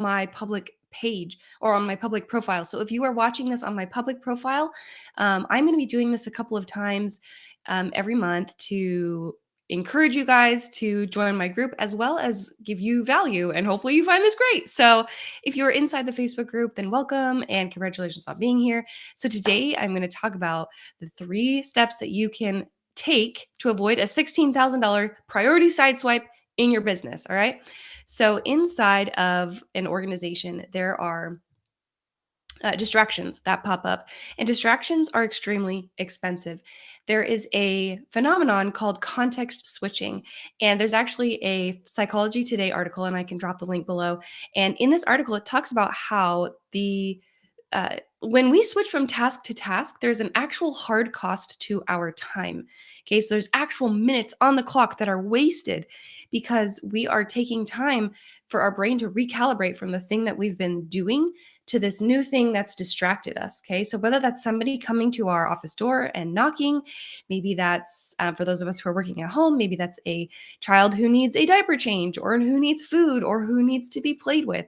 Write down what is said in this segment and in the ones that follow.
my public page or on my public profile. So if you are watching this on my public profile, I'm going to be doing this a couple of times every month to encourage you guys to join my group as well as give you value, and hopefully you find this great. So if you're inside the Facebook group, then welcome and congratulations on being here. So today I'm going to talk about the 3 steps that you can take to avoid a $16,000 priority sideswipe in your business. All right. So inside of an organization, there are distractions that pop up, and distractions are extremely expensive. There is a phenomenon called context switching, and there's actually a Psychology Today article, and I can drop the link below. And in this article, it talks about how when we switch from task to task, there's an actual hard cost to our time. Okay, so there's actual minutes on the clock that are wasted because we are taking time for our brain to recalibrate from the thing that we've been doing to this new thing that's distracted us. Okay, so whether that's somebody coming to our office door and knocking, maybe that's for those of us who are working at home, maybe that's a child who needs a diaper change or who needs food or who needs to be played with.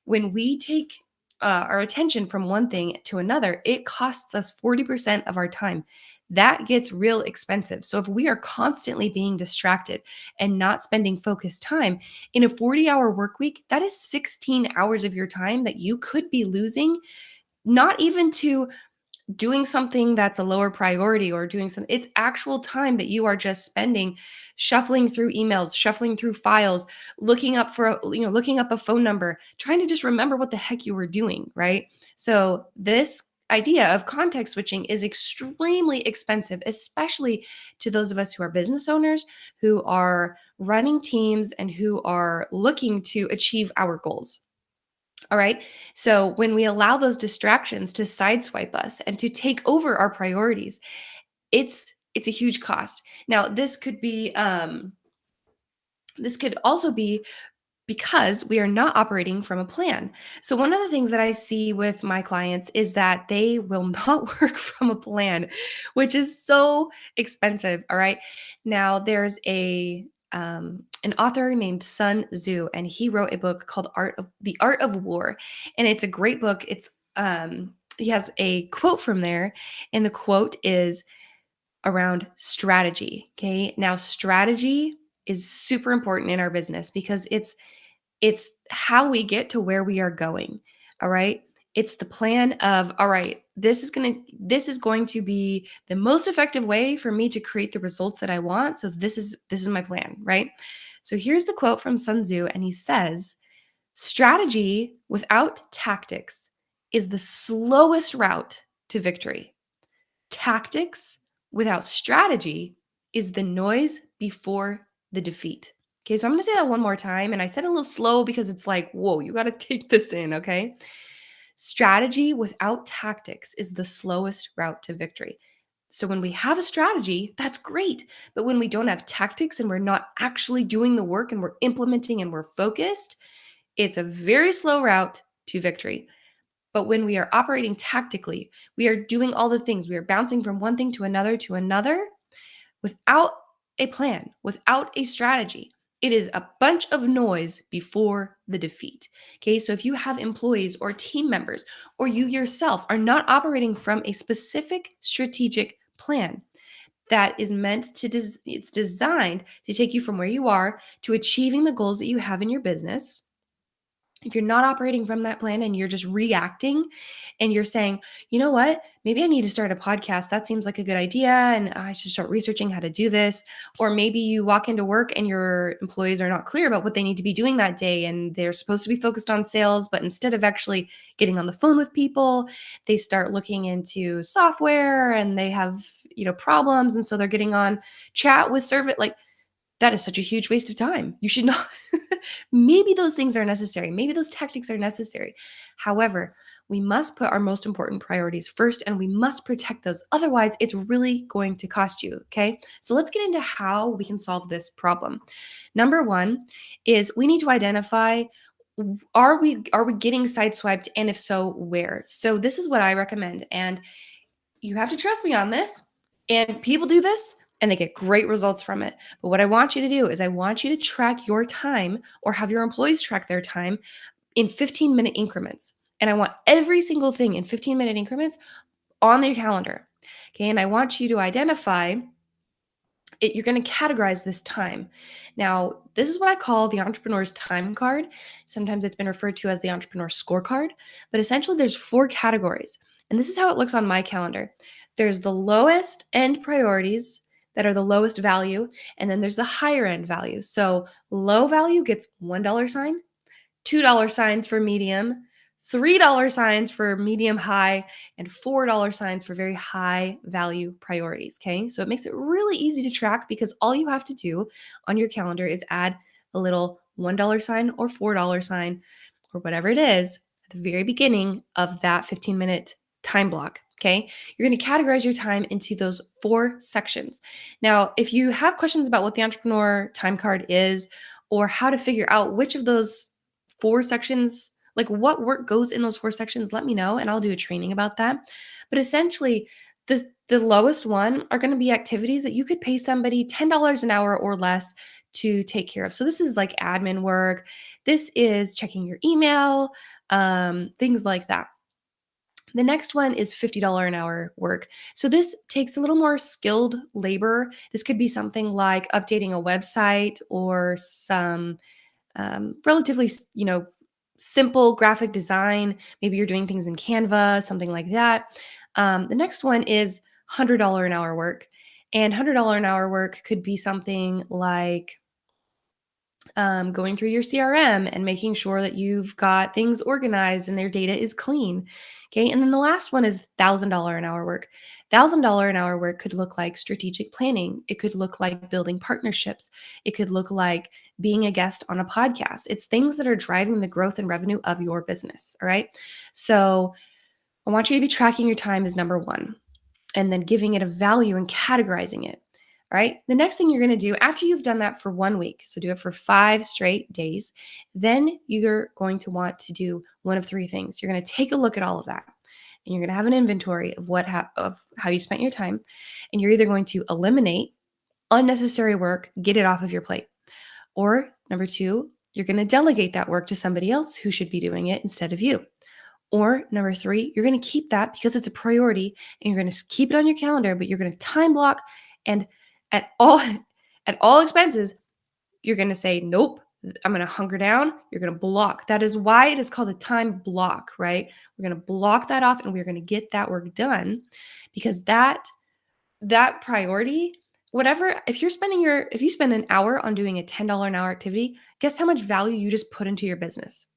When we take our attention from one thing to another, it costs us 40% of our time. That gets real expensive. So if we are constantly being distracted and not spending focused time in a 40-hour work week, that is 16 hours of your time that you could be losing, not even to doing something that's a lower priority or doing something. It's actual time that you are just spending shuffling through emails, shuffling through files, looking up a phone number, trying to just remember what the heck you were doing, right? So this idea of context switching is extremely expensive, especially to those of us who are business owners, who are running teams, and who are looking to achieve our goals. All right. So when we allow those distractions to sideswipe us and to take over our priorities, it's a huge cost. Now, this could also be because we are not operating from a plan. So one of the things that I see with my clients is that they will not work from a plan, which is so expensive. All right. Now there's an author named Sun Tzu, and he wrote a book called The Art of War. And it's a great book. He has a quote from there, and the quote is around strategy. Okay. Now, strategy is super important in our business because it's how we get to where we are going. All right. It's the plan of, all right, this is going to be the most effective way for me to create the results that I want. So this is my plan, right? So here's the quote from Sun Tzu, and he says, strategy without tactics is the slowest route to victory. Tactics without strategy is the noise before the defeat. Okay, so I'm going to say that one more time. And I said it a little slow because it's like, whoa, you got to take this in, okay? Strategy without tactics is the slowest route to victory. So when we have a strategy, that's great. But when we don't have tactics and we're not actually doing the work and we're implementing and we're focused, it's a very slow route to victory. But when we are operating tactically, we are doing all the things. We are bouncing from one thing to another without a plan, without a strategy. It is a bunch of noise before the defeat. Okay, so if you have employees or team members, or you yourself are not operating from a specific strategic plan that is meant to, it's designed to take you from where you are to achieving the goals that you have in your business. If you're not operating from that plan and you're just reacting and you're saying, you know what, maybe I need to start a podcast. That seems like a good idea. And I should start researching how to do this. Or maybe you walk into work and your employees are not clear about what they need to be doing that day. And they're supposed to be focused on sales, but instead of actually getting on the phone with people, they start looking into software and they have, problems. And so they're getting on chat with service. Like, that is such a huge waste of time. You should not. Maybe those things are necessary. Maybe those tactics are necessary. However, we must put our most important priorities first and we must protect those. Otherwise, it's really going to cost you. Okay. So let's get into how we can solve this problem. Number one is we need to identify, are we getting sideswiped? And if so, where? So this is what I recommend. And you have to trust me on this. And people do this and they get great results from it. But what I want you to do is I want you to track your time or have your employees track their time in 15-minute increments. And I want every single thing in 15-minute increments on your calendar. Okay. And I want you to identify it, you're going to categorize this time. Now, this is what I call the entrepreneur's time card. Sometimes it's been referred to as the entrepreneur scorecard, but essentially there's 4 categories. And this is how it looks on my calendar. There's the lowest end priorities that are the lowest value, and then there's the higher end value. So low value gets $1 sign, $2 signs for medium, $3 signs for medium high, and $4 signs for very high value priorities. Okay. So it makes it really easy to track because all you have to do on your calendar is add a little $1 sign or $4 sign or whatever it is at the very beginning of that 15-minute time block. Okay. You're going to categorize your time into those 4 sections. Now, if you have questions about what the entrepreneur time card is or how to figure out which of those 4 sections, like what work goes in those 4 sections, let me know and I'll do a training about that. But essentially, the lowest one are going to be activities that you could pay somebody $10 an hour or less to take care of. So this is like admin work. This is checking your email, things like that. The next one is $50 an hour work. So this takes a little more skilled labor. This could be something like updating a website or some relatively, simple graphic design. Maybe you're doing things in Canva, something like that. The next one is $100 an hour work. And $100 an hour work could be something like going through your CRM and making sure that you've got things organized and their data is clean. Okay. And then the last one is $1,000 an hour work. $1,000 an hour work could look like strategic planning. It could look like building partnerships. It could look like being a guest on a podcast. It's things that are driving the growth and revenue of your business. All right. So I want you to be tracking your time as number 1 and then giving it a value and categorizing it. All right. The next thing you're going to do after you've done that for 1 week, so do it for 5 straight days, then you're going to want to do one of 3 things. You're going to take a look at all of that and you're going to have an inventory of of how you spent your time. And you're either going to eliminate unnecessary work, get it off of your plate. Or number 2, you're going to delegate that work to somebody else who should be doing it instead of you. Or number 3, you're going to keep that because it's a priority and you're going to keep it on your calendar, but you're going to time block and at all expenses, you're going to say, nope, I'm going to hunker down. You're going to block. That is why it is called a time block, right? We're going to block that off and we're going to get that work done because that priority, whatever, if you spend an hour on doing a $10 an hour activity, guess how much value you just put into your business?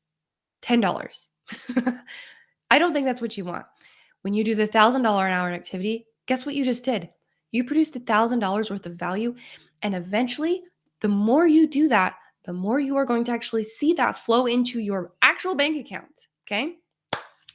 $10. I don't think that's what you want. When you do the $1,000 an hour activity, guess what you just did? You produced $1,000 worth of value. And eventually, the more you do that, the more you are going to actually see that flow into your actual bank account. Okay.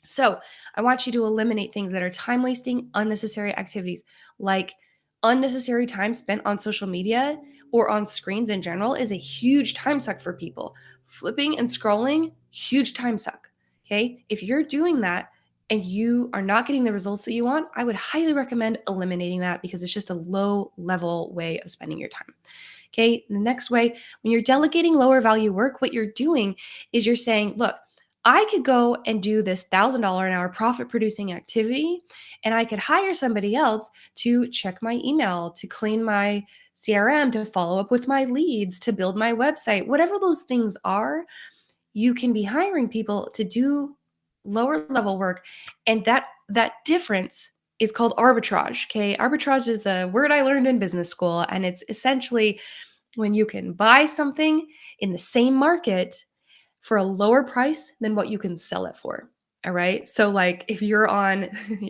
So I want you to eliminate things that are time wasting, unnecessary activities, like unnecessary time spent on social media or on screens in general is a huge time suck for people. Flipping and scrolling, huge time suck. Okay. If you're doing that, and you are not getting the results that you want, I would highly recommend eliminating that because it's just a low level way of spending your time. Okay. The next way, when you're delegating lower value work, what you're doing is you're saying, look, I could go and do this $1,000 an hour profit producing activity, and I could hire somebody else to check my email, to clean my CRM, to follow up with my leads, to build my website, whatever those things are. You can be hiring people to do lower level work. And that difference is called arbitrage. Okay. Arbitrage is a word I learned in business school. And it's essentially when you can buy something in the same market for a lower price than what you can sell it for. All right. So like if you're on,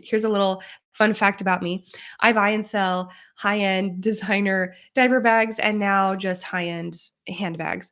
here's a little fun fact about me. I buy and sell high-end designer diaper bags and now just high-end handbags.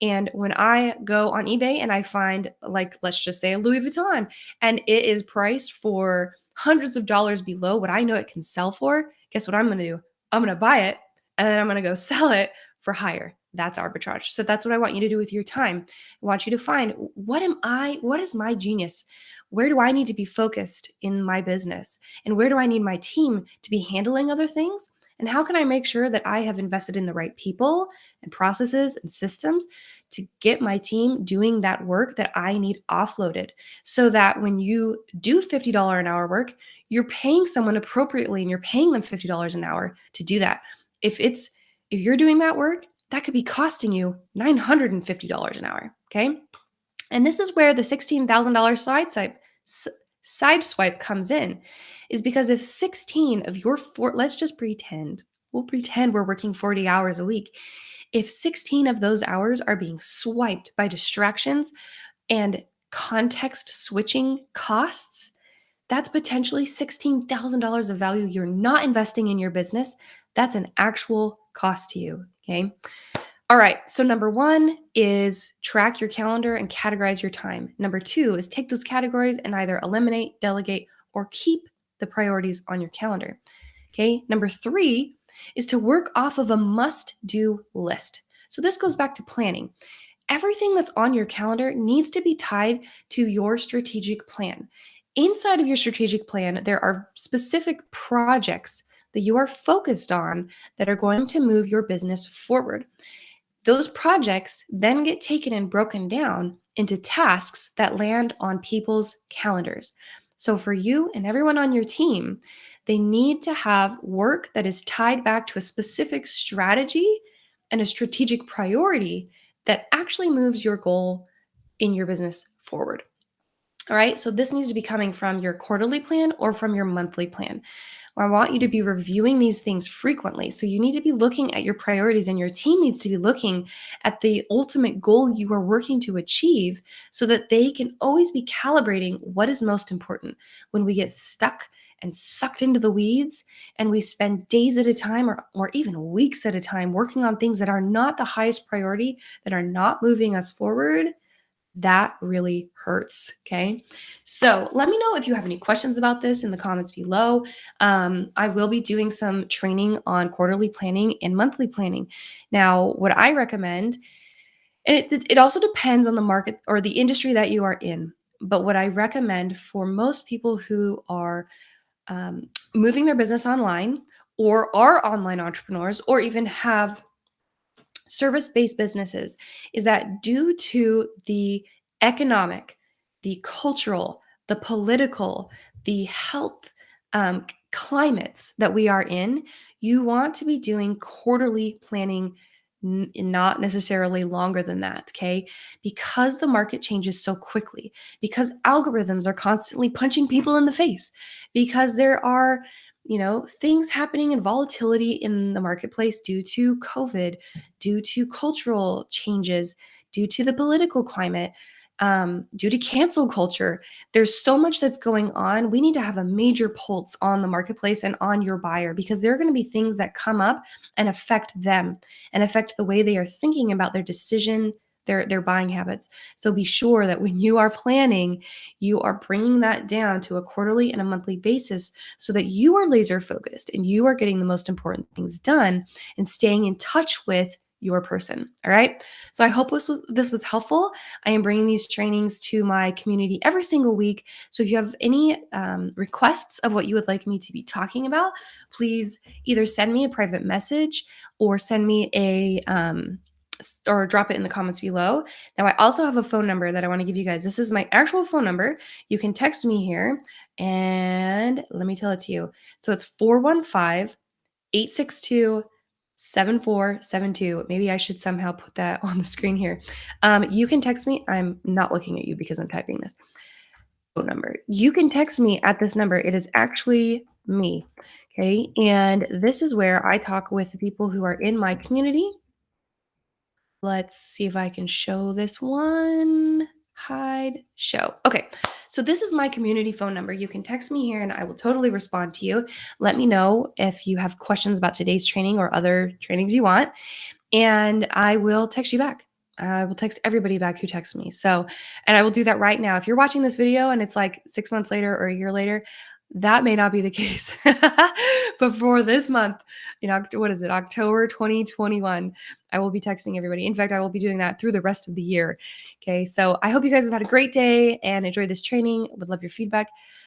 And when I go on eBay and I find, like, let's just say a Louis Vuitton, and it is priced for hundreds of dollars below what I know it can sell for, guess what I'm going to do? I'm going to buy it and then I'm going to go sell it for higher. That's arbitrage. So that's what I want you to do with your time. I want you to find what is my genius? Where do I need to be focused in my business? And where do I need my team to be handling other things? And how can I make sure that I have invested in the right people and processes and systems to get my team doing that work that I need offloaded, so that when you do $50 an hour work, you're paying someone appropriately and you're paying them $50 an hour to do that. If you're doing that work, that could be costing you $950 an hour, okay? And this is where the $16,000 side swipe comes in, is because if 16 of your let's just we'll pretend we're working 40 hours a week. If 16 of those hours are being swiped by distractions and context switching costs, that's potentially $16,000 of value you're not investing in your business. That's an actual cost to you, okay? All right, so number one is track your calendar and categorize your time. Number two is take those categories and either eliminate, delegate, or keep the priorities on your calendar. Okay, number three is to work off of a must-do list. So this goes back to planning. Everything that's on your calendar needs to be tied to your strategic plan. Inside of your strategic plan, there are specific projects that you are focused on that are going to move your business forward. Those projects then get taken and broken down into tasks that land on people's calendars. So for you and everyone on your team, they need to have work that is tied back to a specific strategy and a strategic priority that actually moves your goal in your business forward. All right, so this needs to be coming from your quarterly plan or from your monthly plan. I want you to be reviewing these things frequently. So you need to be looking at your priorities, and your team needs to be looking at the ultimate goal you are working to achieve so that they can always be calibrating what is most important. When we get stuck and sucked into the weeds and we spend days at a time or even weeks at a time working on things that are not the highest priority, that are not moving us forward, that really hurts, okay? So let me know if you have any questions about this in the comments below. I will be doing some training on quarterly planning and monthly planning. Now, what I recommend, and it also depends on the market or the industry that you are in, but what I recommend for most people who are moving their business online or are online entrepreneurs or even have service-based businesses is that due to the economic, the cultural, the political, the health climates that we are in, you want to be doing quarterly planning, not necessarily longer than that, okay? Because the market changes so quickly, because algorithms are constantly punching people in the face, because there are things happening in volatility in the marketplace due to COVID, due to cultural changes, due to the political climate, due to cancel culture. There's so much that's going on. We need to have a major pulse on the marketplace and on your buyer, because there are going to be things that come up and affect them and affect the way they are thinking about their decision, their buying habits. So be sure that when you are planning, you are bringing that down to a quarterly and a monthly basis so that you are laser focused and you are getting the most important things done and staying in touch with your person. All right. So I hope this was helpful. I am bringing these trainings to my community every single week. So if you have any requests of what you would like me to be talking about, please either send me a private message or send me or drop it in the comments below. Now, I also have a phone number that I want to give you guys. This is my actual phone number. You can text me here, and let me tell it to you. So it's 415-862-7472. Maybe I should somehow put that on the screen here. You can text me. I'm not looking at you because I'm typing this phone number. You can text me at this number. It is actually me. Okay. And this is where I talk with the people who are in my community. Let's see if I can show this one. Hide, show. Okay, so this is my community phone number. You can text me here and I will totally respond to you. Let me know if you have questions about today's training or other trainings you want, and I will text you back. I will text everybody back who texts me. And I will do that right now. If you're watching this video and it's like 6 months later or a year later, that may not be the case. But for this month, October 2021, I will be texting everybody. In fact, I will be doing that through the rest of the year. Okay. So I hope you guys have had a great day and enjoyed this training. Would love your feedback.